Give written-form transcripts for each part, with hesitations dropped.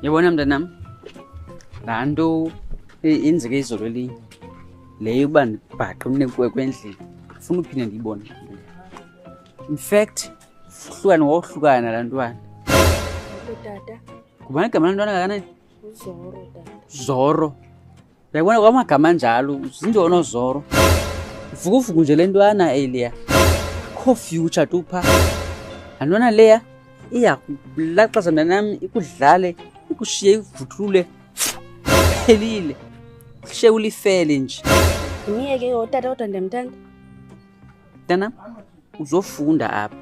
Yabona mntanami, laa nto yenzeke izolo elinye leyo uba ndibhaqe umnekwe endlini ufuna uphinde ndiyibone. In fact hlukane wohlukana nalaa ntwana. Tata. Ngubani igama lantwana kangakanani? Uzoro tata. Zoro. Uyabona kwamagama njalo zindono Zoro. Vukuvuku nje le ntwana eliya. Akho future tu pha. Antwana leya iyakulaxaza mntanami ikudlale ikushiye ivuthulule phelile. Kushiye ulifele nje. Ngiyeke tata kodwa ndiyamthanda. Mntanami uzofunda apha.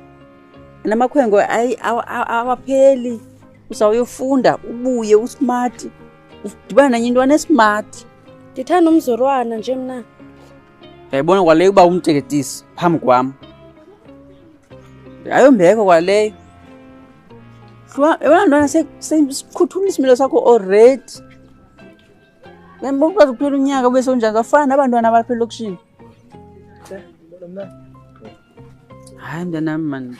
Namakhwenkwe awapheli. Uzawuyofunda ubuye usmart. Udibana nanye intwana esmart. Ndithanda umzorwana nje mna. Uyayibona kwaleyo uba umteketisi phambi kwam. Ayombeko kwaleyo. Yabona ntwana sekukhuthula isimilo sakho already. Ngembona ukwazi ukuphela unyaka bese unjani zafana nabantwana abaphela elokishini. Hayi mntanami man.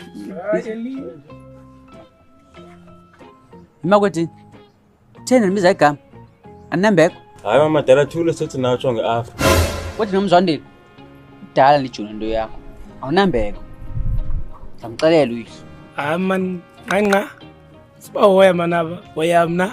Imakwethini. Thena ndibiza igama. Anambeko. Hayi mama dala thule sothi natsho ngeAfro. Wathi nomzondile. Kudala lijuna into yakho. Awunambeko. Zamxelela uyihlo. Hayi man, nqa. Siba hoya manaba, hoya mna.